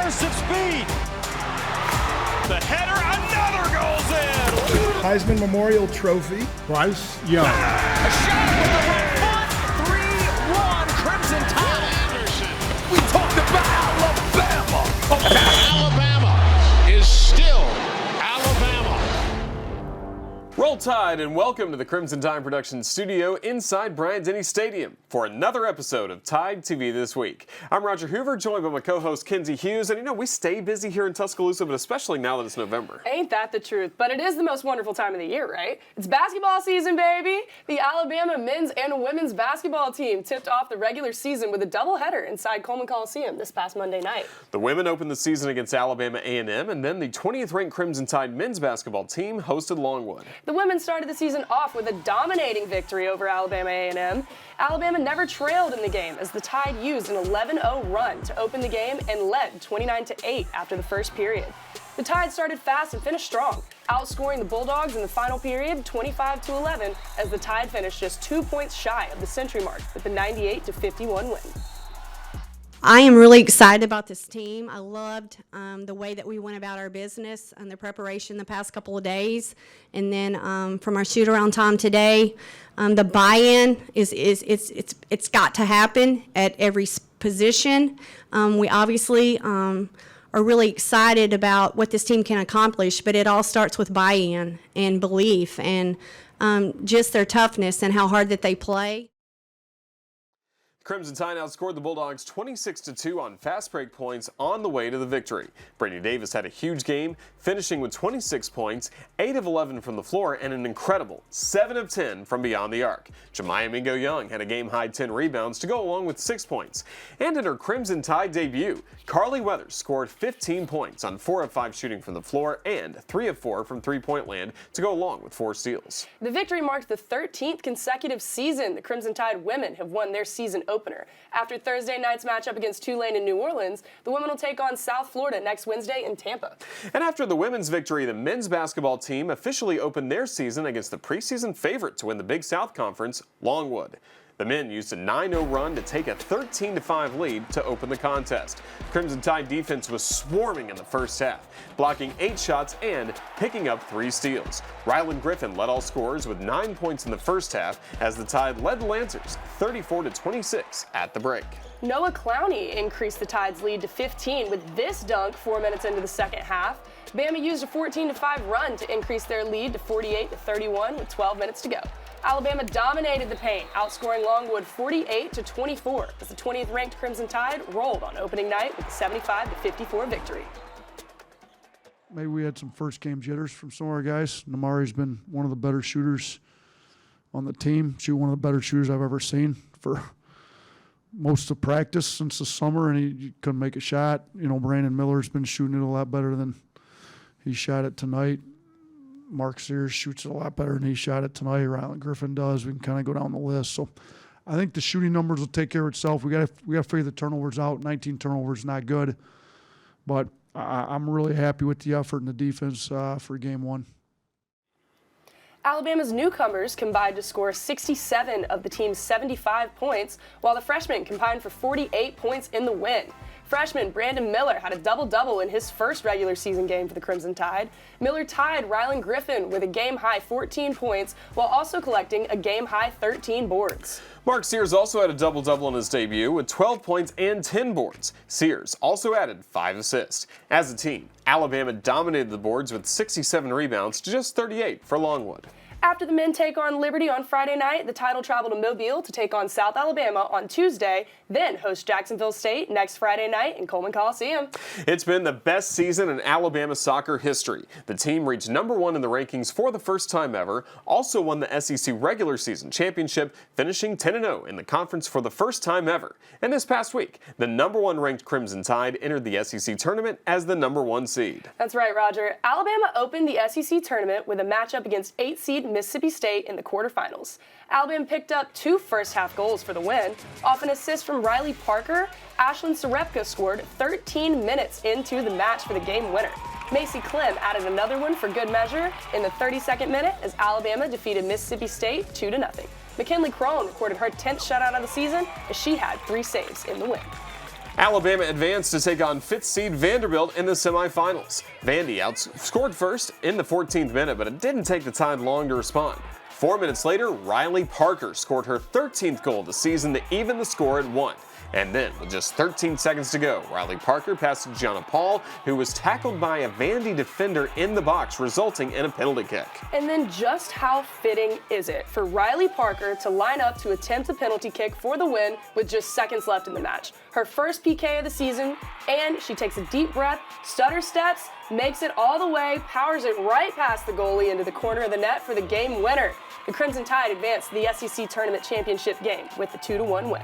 burst of speed. The header, another goes in. Heisman Memorial Trophy. Bryce Young. A shot with the right foot. 3-1 Crimson Tide. We talked about Alabama. Alabama is still Alabama. Roll Tide and welcome to the Crimson Tide Production Studio inside Bryant-Denny Stadium for another episode of TideTV This Week. I'm Roger Hoover, joined by my co-host Kenzie Hughes, and we stay busy here in Tuscaloosa, but especially now that it's November. Ain't that the truth? But it is the most wonderful time of the year, right? It's basketball season, baby! The Alabama men's and women's basketball team tipped off the regular season with a doubleheader inside Coleman Coliseum this past Monday night. The women opened the season against Alabama A&M, and then the 20th ranked Crimson Tide men's basketball team hosted Longwood. The women started the season off with a dominating victory over Alabama A&M. Alabama never trailed in the game as the Tide used an 11-0 run to open the game and led 29-8 after the first period. The Tide started fast and finished strong, outscoring the Bulldogs in the final period 25-11 as the Tide finished just 2 points shy of the century mark with the 98-51 win. I am really excited about this team. I loved the way that we went about our business and the preparation the past couple of days. And then from our shoot-around time today, the buy-in it's got to happen at every position. We obviously are really excited about what this team can accomplish, but it all starts with buy-in and belief and just their toughness and how hard that they play. Crimson Tide outscored the Bulldogs 26-2 on fast break points on the way to the victory. Brittany Davis had a huge game, finishing with 26 points, 8 of 11 from the floor, and an incredible 7 of 10 from beyond the arc. Jemiah Mingo-Young had a game-high 10 rebounds to go along with 6 points. And in her Crimson Tide debut, Carly Weathers scored 15 points on 4 of 5 shooting from the floor and 3 of 4 from three-point land to go along with 4 steals. The victory marked the 13th consecutive season the Crimson Tide women have won their season opener. After Thursday night's matchup against Tulane in New Orleans, the women will take on South Florida next Wednesday in Tampa. And after the women's victory, the men's basketball team officially opened their season against the preseason favorite to win the Big South Conference, Longwood. The men used a 9-0 run to take a 13-5 lead to open the contest. Crimson Tide defense was swarming in the first half, blocking 8 shots and picking up 3 steals. Rylan Griffin led all scorers with 9 points in the first half as the Tide led the Lancers 34-26 at the break. Noah Clowney increased the Tide's lead to 15 with this dunk 4 minutes into the second half. Bama used a 14-5 run to increase their lead to 48-31 with 12 minutes to go. Alabama dominated the paint, outscoring Longwood 48-24 as the 20th ranked Crimson Tide rolled on opening night with a 75-54 victory. Maybe we had some first game jitters from some of our guys. Namari's been one of the better shooters on the team. She's one of the better shooters I've ever seen for most of practice since the summer, and he couldn't make a shot. Brandon Miller's been shooting it a lot better than he shot it tonight. Mark Sears shoots it a lot better than he shot it tonight. Rylan Griffin does. We can kind of go down the list. So I think the shooting numbers will take care of itself. We got to figure the turnovers out. 19 turnovers, not good. But I'm really happy with the effort and the defense for game one. Alabama's newcomers combined to score 67 of the team's 75 points, while the freshmen combined for 48 points in the win. Freshman Brandon Miller had a double-double in his first regular season game for the Crimson Tide. Miller tied Rylan Griffin with a game-high 14 points while also collecting a game-high 13 boards. Mark Sears also had a double-double in his debut with 12 points and 10 boards. Sears also added 5 assists. As a team, Alabama dominated the boards with 67 rebounds to just 38 for Longwood. After the men take on Liberty on Friday night, the Tide will travel to Mobile to take on South Alabama on Tuesday, then host Jacksonville State next Friday night in Coleman Coliseum. It's been the best season in Alabama soccer history. The team reached #1 in the rankings for the first time ever, also won the SEC regular season championship, finishing 10-0 in the conference for the first time ever. And this past week, the #1 ranked Crimson Tide entered the SEC tournament as the #1 seed. That's right, Roger. Alabama opened the SEC tournament with a matchup against 8-seed Mississippi State in the quarterfinals. Alabama picked up 2 first-half goals for the win. Off an assist from Riley Parker, Ashlyn Sarepka scored 13 minutes into the match for the game winner. Macy Clem added another one for good measure in the 32nd minute as Alabama defeated Mississippi State 2-0. McKinley Crone recorded her 10th shutout of the season as she had 3 saves in the win. Alabama advanced to take on 5th seed Vanderbilt in the semifinals. Vandy outscored first in the 14th minute, but it didn't take the Tide long to respond. 4 minutes later, Riley Parker scored her 13th goal of the season to even the score at 1. And then, with just 13 seconds to go, Riley Parker passed to Gianna Paul, who was tackled by a Vandy defender in the box, resulting in a penalty kick. And then just how fitting is it for Riley Parker to line up to attempt a penalty kick for the win with just seconds left in the match? Her first PK of the season, and she takes a deep breath, stutter steps, makes it all the way, powers it right past the goalie into the corner of the net for the game winner. The Crimson Tide advanced to the SEC Tournament Championship game with the 2-1 win.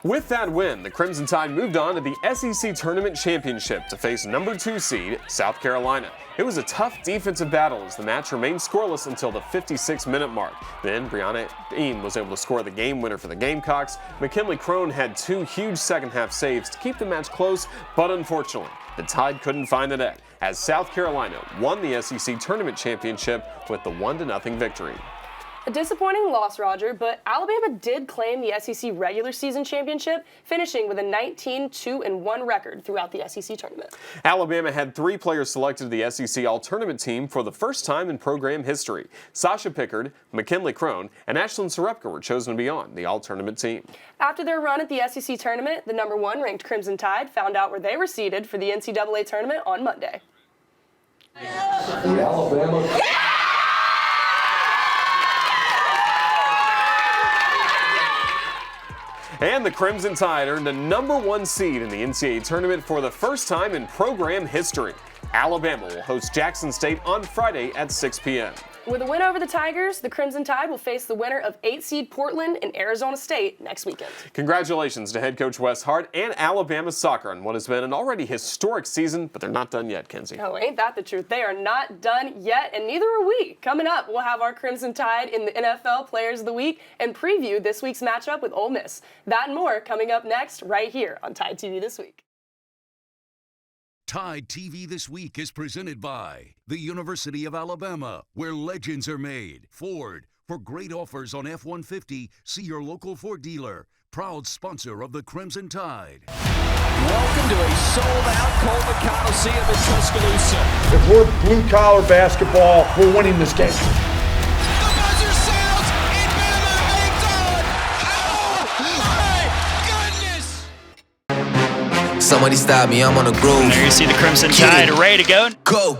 With that win, the Crimson Tide moved on to the SEC Tournament Championship to face number 2 seed South Carolina. It was a tough defensive battle as the match remained scoreless until the 56-minute mark. Then Brianna Eam was able to score the game winner for the Gamecocks. McKinley Crone had 2 huge second-half saves to keep the match close, but unfortunately, the Tide couldn't find the net as South Carolina won the SEC Tournament Championship with the 1-0 victory. A disappointing loss, Roger, but Alabama did claim the SEC regular season championship, finishing with a 19-2-1 record throughout the SEC tournament. Alabama had 3 players selected to the SEC All-Tournament team for the first time in program history. Sasha Pickard, McKinley Crone, and Ashlyn Sarepka were chosen to be on the All-Tournament team. After their run at the SEC tournament, the number 1 ranked Crimson Tide found out where they were seeded for the NCAA tournament on Monday. And the Crimson Tide earned a number 1 seed in the NCAA tournament for the first time in program history. Alabama will host Jackson State on Friday at 6 p.m. With a win over the Tigers, the Crimson Tide will face the winner of 8 seed Portland and Arizona State next weekend. Congratulations to head coach Wes Hart and Alabama soccer on what has been an already historic season, but they're not done yet, Kenzie. Oh, ain't that the truth? They are not done yet, and neither are we. Coming up, we'll have our Crimson Tide in the NFL Players of the Week and preview this week's matchup with Ole Miss. That and more coming up next right here on TideTV This Week. TideTV This Week is presented by the University of Alabama, where legends are made. Ford, for great offers on F-150, see your local Ford dealer. Proud sponsor of the Crimson Tide. Welcome to a sold-out Colbert Coliseum in Tuscaloosa. If we're blue-collar basketball, we're winning this game. Somebody stop me, I'm on the groove. There you see the Crimson Tide ready to go. Go.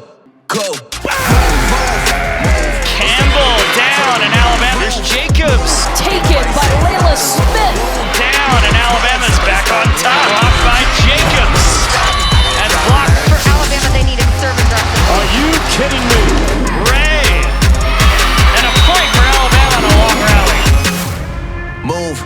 Campbell down in Alabama. There's Jacobs. Taken by Layla Smith. Down and Alabama's back on top. Blocked by Jacobs. And blocked for Alabama, they need a service direction. Are you kidding me? Ray. And a point for Alabama on a long rally. Move.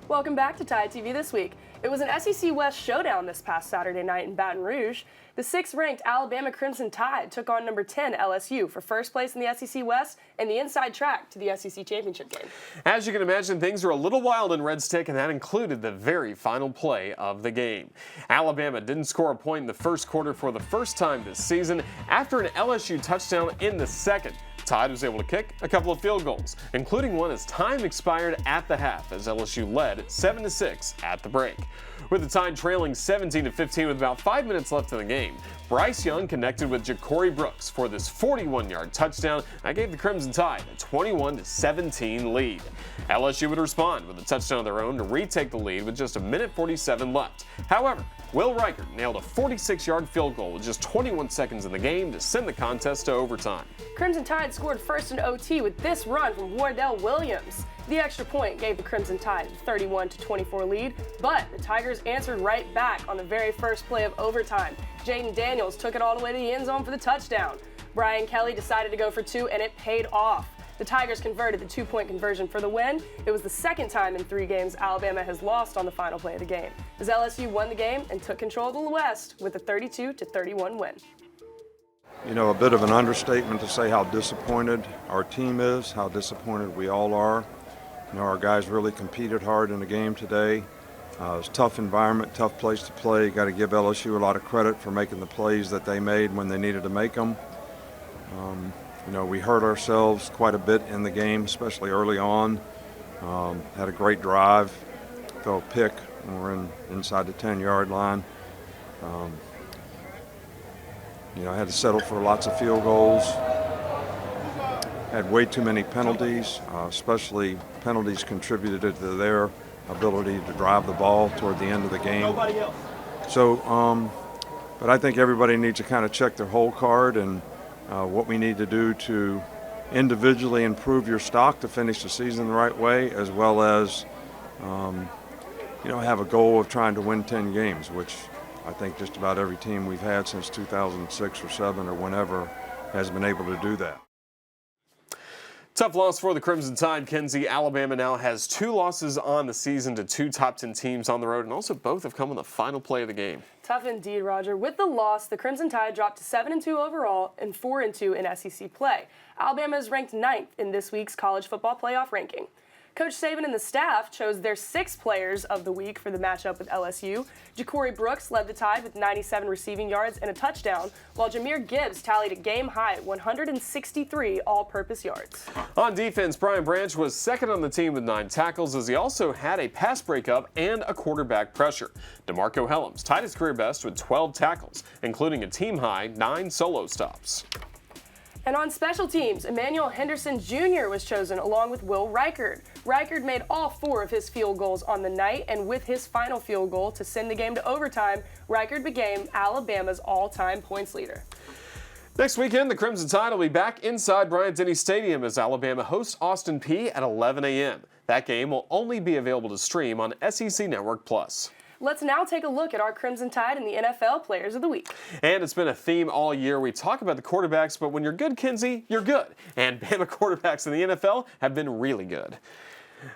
Welcome back to TideTV This Week. It was an SEC West showdown this past Saturday night in Baton Rouge. The 6th-ranked Alabama Crimson Tide took on number 10 LSU for first place in the SEC West and the inside track to the SEC Championship game. As you can imagine, things were a little wild in Red Stick, and that included the very final play of the game. Alabama didn't score a point in the first quarter for the first time this season after an LSU touchdown in the second. Tide was able to kick a couple of field goals, including one as time expired at the half as LSU led 7-6 at the break. With the Tide trailing 17-15 with about 5 minutes left in the game, Bryce Young connected with Ja'Cory Brooks for this 41-yard touchdown that gave the Crimson Tide a 21-17 lead. LSU would respond with a touchdown of their own to retake the lead with just 1:47 left. However, Will Reichert nailed a 46-yard field goal with just 21 seconds in the game to send the contest to overtime. Crimson Tide scored first in OT with this run from Wardell Williams. The extra point gave the Crimson Tide a 31-24 lead, but the Tigers answered right back on the very first play of overtime. Jaden Daniels took it all the way to the end zone for the touchdown. Brian Kelly decided to go for 2, and it paid off. The Tigers converted the 2-point conversion for the win. It was the second time in 3 games Alabama has lost on the final play of the game, as LSU won the game and took control of the West with a 32-31 win. You know, a bit of an understatement to say how disappointed our team is, how disappointed we all are. You know, our guys really competed hard in the game today. It was a tough environment, tough place to play. Got to give LSU a lot of credit for making the plays that they made when they needed to make them. You know, we hurt ourselves quite a bit in the game, especially early on. Had a great drive, throw a pick when we're inside the 10-yard line. You know, had to settle for lots of field goals. Had way too many penalties, especially penalties contributed to their ability to drive the ball toward the end of the game. So, but I think everybody needs to kind of check their whole card and what we need to do to individually improve your stock to finish the season the right way, as well as, you know, have a goal of trying to win 10 games, which I think just about every team we've had since 2006 or 7 or whenever has been able to do that. Tough loss for the Crimson Tide, Kenzie. Alabama now has 2 losses on the season to 2 top 10 teams on the road, and also both have come on the final play of the game. Tough indeed, Roger. With the loss, the Crimson Tide dropped to 7-2 overall and 4-2 in SEC play. Alabama is ranked 9th in this week's college football playoff ranking. Coach Saban and the staff chose their 6 players of the week for the matchup with LSU. Ja'Cory Brooks led the Tide with 97 receiving yards and a touchdown, while Jahmyr Gibbs tallied a game-high 163 all-purpose yards. On defense, Brian Branch was second on the team with 9 tackles, as he also had a pass breakup and a quarterback pressure. DeMarco Helms tied his career best with 12 tackles, including a team-high 9 solo stops. And on special teams, Emmanuel Henderson Jr. was chosen along with Will Reichard. Reichard made all 4 of his field goals on the night, and with his final field goal to send the game to overtime, Reichard became Alabama's all-time points leader. Next weekend, the Crimson Tide will be back inside Bryant-Denny Stadium as Alabama hosts Austin Peay at 11 a.m. That game will only be available to stream on SEC Network Plus. Let's now take a look at our Crimson Tide and the NFL Players of the Week. And it's been a theme all year. We talk about the quarterbacks, but when you're good, Kenzie, you're good. And Bama quarterbacks in the NFL have been really good.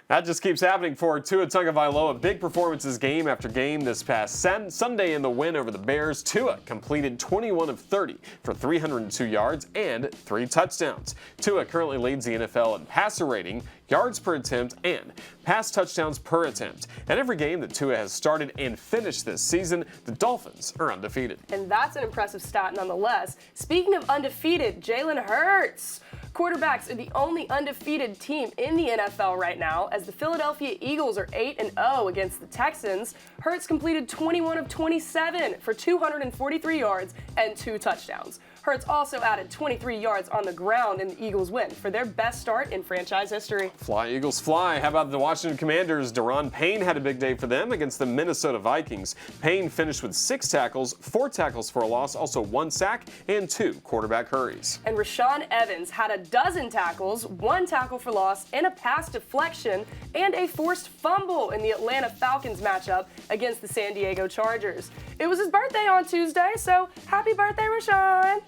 That just keeps happening for Tua Tagovailoa. Big performances game after game this past Sunday in the win over the Bears. Tua completed 21 of 30 for 302 yards and 3 touchdowns. Tua currently leads the NFL in passer rating, yards per attempt, and pass touchdowns per attempt. And every game that Tua has started and finished this season, the Dolphins are undefeated. And that's an impressive stat nonetheless. Speaking of undefeated, Jalen Hurts. Quarterbacks are the only undefeated team in the NFL right now, as the Philadelphia Eagles are 8-0 against the Texans. Hurts completed 21 of 27 for 243 yards and 2 touchdowns. Hurts also added 23 yards on the ground in the Eagles' win for their best start in franchise history. Fly, Eagles, fly. How about the Washington Commanders? Daron Payne had a big day for them against the Minnesota Vikings. Payne finished with 6 tackles, 4 tackles for a loss, also 1 sack, and 2 quarterback hurries. And Rashaan Evans had a dozen tackles, 1 tackle for loss, and a pass deflection, and a forced fumble in the Atlanta Falcons matchup against the San Diego Chargers. It was his birthday on Tuesday, so happy birthday, Rashaan!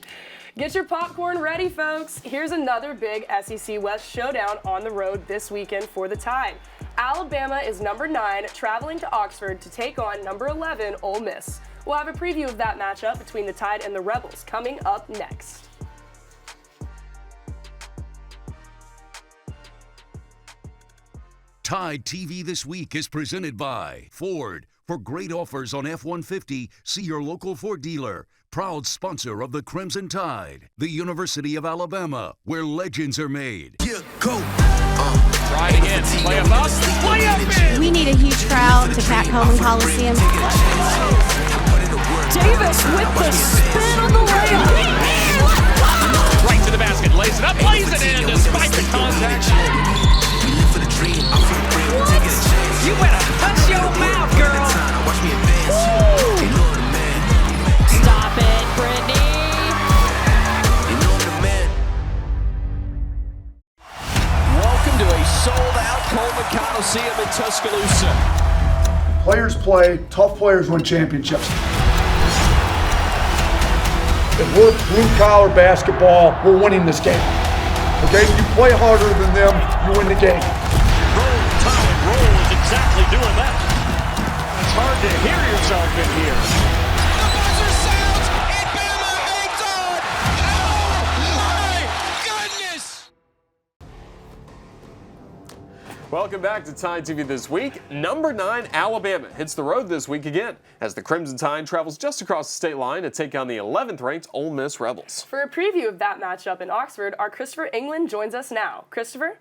Get your popcorn ready, folks. Here's another big SEC West showdown on the road this weekend for the Tide. Alabama is number 9, traveling to Oxford to take on number 11, Ole Miss. We'll have a preview of that matchup between the Tide and the Rebels coming up next. Tide TV This Week is presented by Ford. For great offers on F-150, see your local Ford dealer. Proud sponsor of the Crimson Tide. The University of Alabama, where legends are made. Yeah, go. Right again. Play up up. Play up in. We need a huge crowd to pack Coleman Coliseum. Davis with the spin on the layup. Right to the basket. Lays it up. Plays it in despite the contact. You better hush your mouth, girl. Stop it, Brittany. Welcome to a sold-out Coleman Coliseum in Tuscaloosa. Players play, tough players win championships. If we're blue-collar basketball, we're winning this game. Okay? You play harder than them, you win the game. Roll is exactly doing that. It's hard to hear yourself in here. The buzzer sounds, and Bama hangs on. Oh, my goodness. Welcome back to Tide TV This Week. Number 9 Alabama hits the road this week again as the Crimson Tide travels just across the state line to take on the 11th-ranked Ole Miss Rebels. For a preview of that matchup in Oxford, our Christopher England joins us now. Christopher?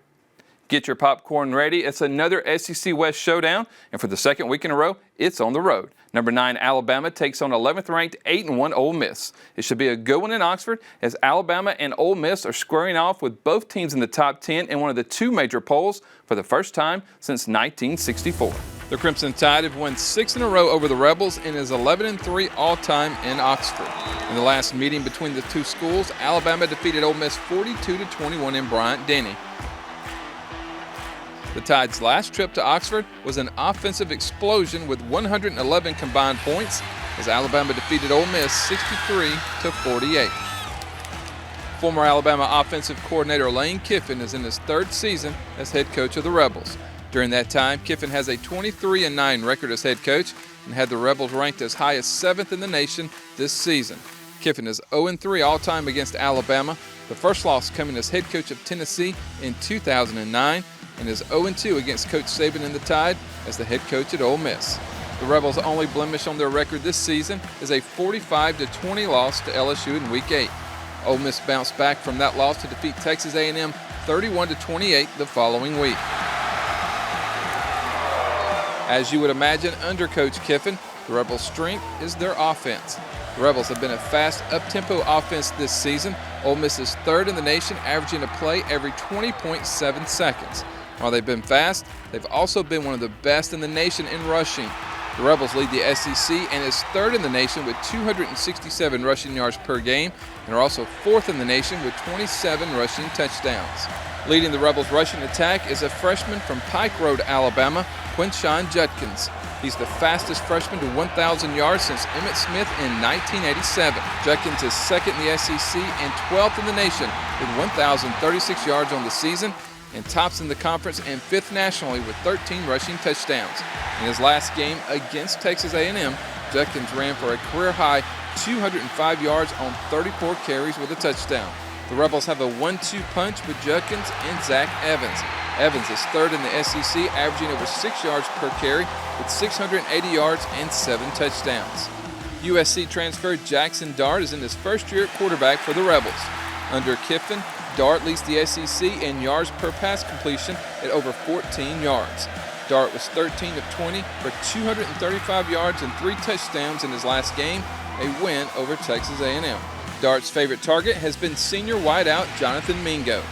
Get your popcorn ready. It's another SEC West showdown, and for the second week in a row, it's on the road. Number 9 Alabama takes on 11th-ranked 8-1 Ole Miss. It should be a good one in Oxford as Alabama and Ole Miss are squaring off with both teams in the top 10 in one of the two major polls for the first time since 1964. The Crimson Tide have won 6 in a row over the Rebels and is 11-3 all-time in Oxford. In the last meeting between the two schools, Alabama defeated Ole Miss 42-21 in Bryant-Denny. The Tide's last trip to Oxford was an offensive explosion with 111 combined points as Alabama defeated Ole Miss 63-48. Former Alabama offensive coordinator Lane Kiffin is in his 3rd season as head coach of the Rebels. During that time, Kiffin has a 23-9 record as head coach and had the Rebels ranked as high as 7th in the nation this season. Kiffin is 0-3 all-time against Alabama, the first loss coming as head coach of Tennessee in 2009, and is 0-2 against Coach Saban and the Tide as the head coach at Ole Miss. The Rebels' only blemish on their record this season is a 45-20 loss to LSU in Week 8. Ole Miss bounced back from that loss to defeat Texas A&M 31-28 the following week. As you would imagine, under Coach Kiffin, the Rebels' strength is their offense. The Rebels have been a fast, up-tempo offense this season. Ole Miss is 3rd in the nation, averaging a play every 20.7 seconds. While they've been fast, they've also been one of the best in the nation in rushing. The Rebels lead the SEC and is 3rd in the nation with 267 rushing yards per game and are also 4th in the nation with 27 rushing touchdowns. Leading the Rebels' rushing attack is a freshman from Pike Road, Alabama, Quinshon Judkins. He's the fastest freshman to 1,000 yards since Emmitt Smith in 1987. Judkins is 2nd in the SEC and 12th in the nation with 1,036 yards on the season, and tops in the conference and 5th nationally with 13 rushing touchdowns. In his last game against Texas A&M, Judkins ran for a career-high 205 yards on 34 carries with a touchdown. The Rebels have a 1-2 punch with Judkins and Zach Evans. Evans is 3rd in the SEC, averaging over 6 yards per carry with 680 yards and 7 touchdowns. USC transfer Jackson Dart is in his first year at quarterback for the Rebels. Under Kiffin, Dart leads the SEC in yards per pass completion at over 14 yards. Dart was 13 of 20 for 235 yards and 3 touchdowns in his last game, a win over Texas A&M. Dart's favorite target has been senior wideout Jonathan Mingo.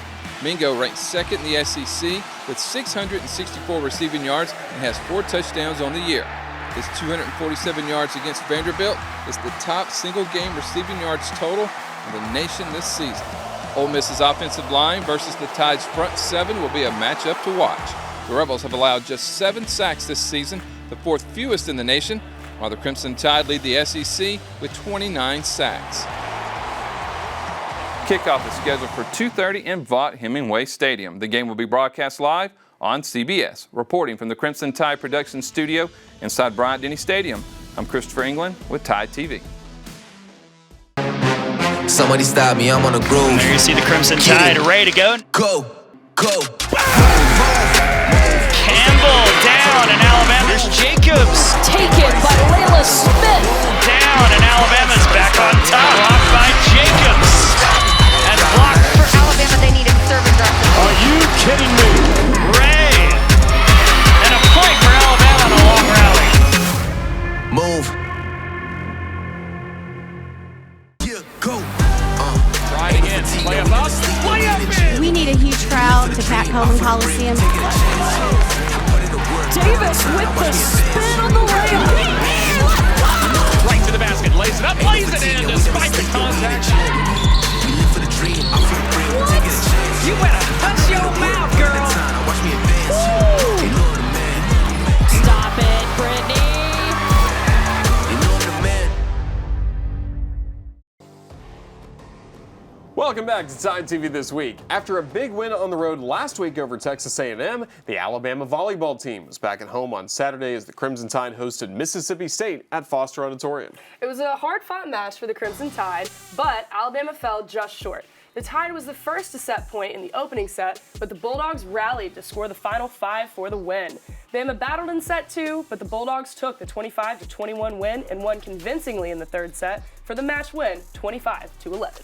Mingo ranks 2nd in the SEC with 664 receiving yards and has 4 touchdowns on the year. His 247 yards against Vanderbilt is the top single-game receiving yards total in the nation this season. Ole Miss's offensive line versus the Tide's front 7 will be a matchup to watch. The Rebels have allowed just 7 sacks this season, the 4th fewest in the nation, while the Crimson Tide lead the SEC with 29 sacks. Kickoff is scheduled for 2:30 in Vaught Hemingway Stadium. The game will be broadcast live on CBS. Reporting from the Crimson Tide Production Studio inside Bryant-Denny Stadium, I'm Christopher England with Tide TV. Somebody stop me, I'm on a groove. There you see the Crimson Tide ready to go. Go. Campbell down and Alabama's Jacobs. Taken by Layla Smith. Down and Alabama's back on top. Blocked by Jacobs. And blocked For Alabama, they need a conservative direction. Are you kidding me? Ray. And a point for Alabama on a long rally. Move. Riding in. Play up. We need a huge crowd to pack Coleman Coliseum. Davis with the spin on the layup. Right to the basket. Lays it up. Lays it in despite the contact. What? You better hush your mouth, girl. Stop it, Brittany. Welcome back to Tide TV This Week. After a big win on the road last week over Texas A&M, the Alabama volleyball team was back at home on Saturday as the Crimson Tide hosted Mississippi State at Foster Auditorium. It was a hard-fought match for the Crimson Tide, but Alabama fell just short. The Tide was the first to set point in the opening set, but the Bulldogs rallied to score the final 5 for the win. Bama battled in set 2, but the Bulldogs took the 25-21 win and won convincingly in the third set for the match win, 25-11.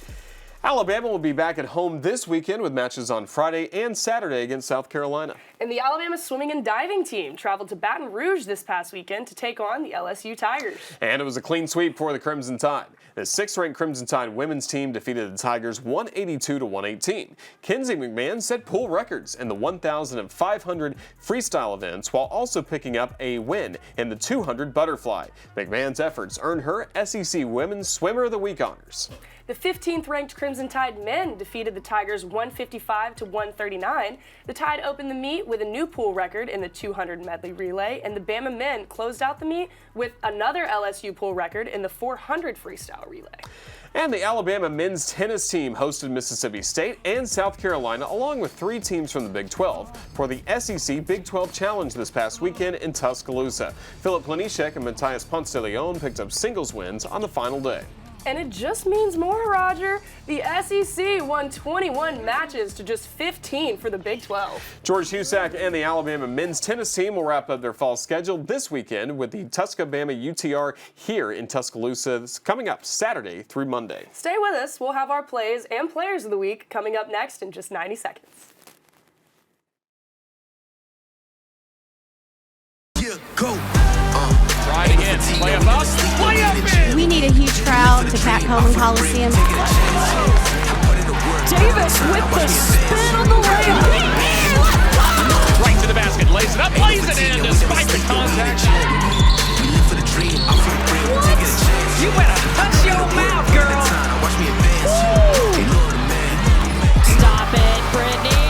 Alabama will be back at home this weekend with matches on Friday and Saturday against South Carolina. And the Alabama swimming and diving team traveled to Baton Rouge this past weekend to take on the LSU Tigers. And it was a clean sweep for the Crimson Tide. The 6th-ranked Crimson Tide women's team defeated the Tigers 182-118. Kenzie McMahon set pool records in the 1,000 and 500 freestyle events while also picking up a win in the 200 butterfly. McMahon's efforts earned her SEC Women's Swimmer of the Week honors. The 15th-ranked Crimson Tide men defeated the Tigers 155-139. The Tide opened the meet with a new pool record in the 200 medley relay, and the Bama men closed out the meet with another LSU pool record in the 400 freestyle relay. And the Alabama men's tennis team hosted Mississippi State and South Carolina, along with 3 teams from the Big 12, for the SEC Big 12 Challenge this past weekend in Tuscaloosa. Philip Planishek and Matthias Ponce de Leon picked up singles wins on the final day. And it just means more, Roger. The SEC won 21 matches to just 15 for the Big 12. George Husak and the Alabama men's tennis team will wrap up their fall schedule this weekend with the Tusca-Bama UTR here in Tuscaloosa coming up Saturday through Monday. Stay with us. We'll have our plays and players of the week coming up next in just 90 seconds. Yeah, go. Right again. Play up up. Play up in. We need a huge crowd to pack Coleman Coliseum. Davis with the spin on the layup. Right to the basket. Lays it up. Lays it in despite the contact. What? You better hush your mouth, girl. Stop it, Brittany.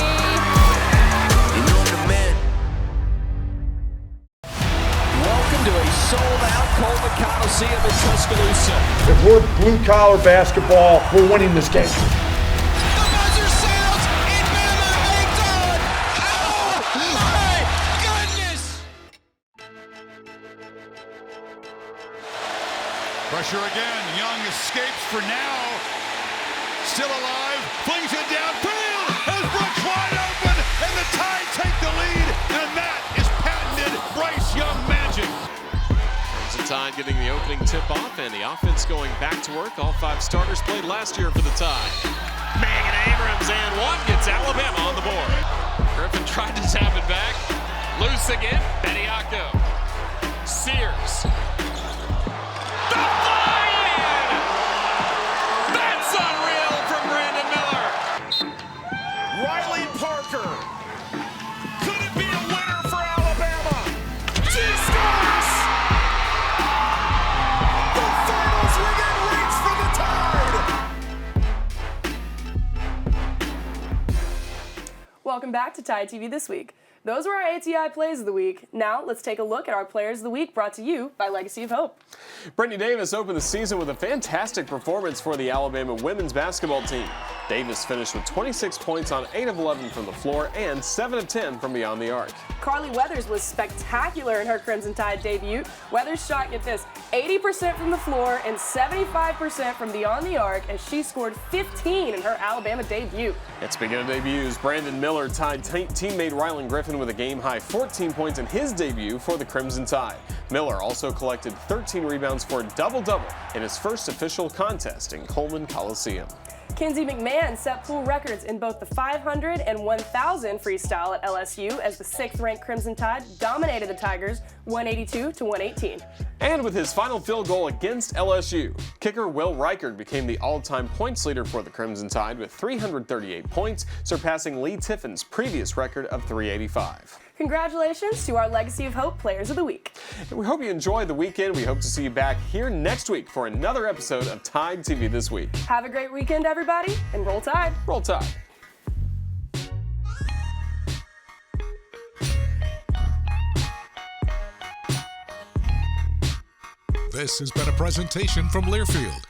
To a sold-out Coleman Coliseum in Tuscaloosa. If we're blue-collar basketball, we're winning this game. The buzzer sounds, and Bama hangs on. Oh, my goodness! Pressure again. Young escapes for now. Still alive. Flings it downfield. Has Brooks wide open, and the Tide take the lead, and that is patented Bryce Young magic. Tide getting the opening tip-off and the offense going back to work. All 5 starters played last year for the Tide. Megan Abrams and one gets Alabama on the board. Griffin tried to tap it back. Loose again. Bediako. Sears. The fly-in! That's unreal from Brandon Miller. Riley Parker. Could it be a winner for Alabama? She scores! The finals within reach for the Tide! Welcome back to TideTV This Week. Those were our ATI Plays of the Week. Now, let's take a look at our Players of the Week brought to you by Legacy of Hope. Brittany Davis opened the season with a fantastic performance for the Alabama women's basketball team. Davis finished with 26 points on 8 of 11 from the floor and 7 of 10 from beyond the arc. Carly Weathers was spectacular in her Crimson Tide debut. Weathers shot, get this, 80% from the floor and 75% from beyond the arc as she scored 15 in her Alabama debut. And speaking of debuts, Brandon Miller tied teammate Rylan Griffin with a game-high 14 points in his debut for the Crimson Tide. Miller also collected 13 rebounds for a double-double in his first official contest in Coleman Coliseum. Kenzie McMahon set pool records in both the 500 and 1,000 freestyle at LSU as the 6th-ranked Crimson Tide dominated the Tigers 182-118. And with his final field goal against LSU, kicker Will Reichard became the all-time points leader for the Crimson Tide with 338 points, surpassing Lee Tiffin's previous record of 385. Congratulations to our Legacy of Hope Players of the Week. And we hope you enjoyed the weekend. We hope to see you back here next week for another episode of TideTV This Week. Have a great weekend, everybody, and roll Tide. Roll Tide. This has been a presentation from Learfield,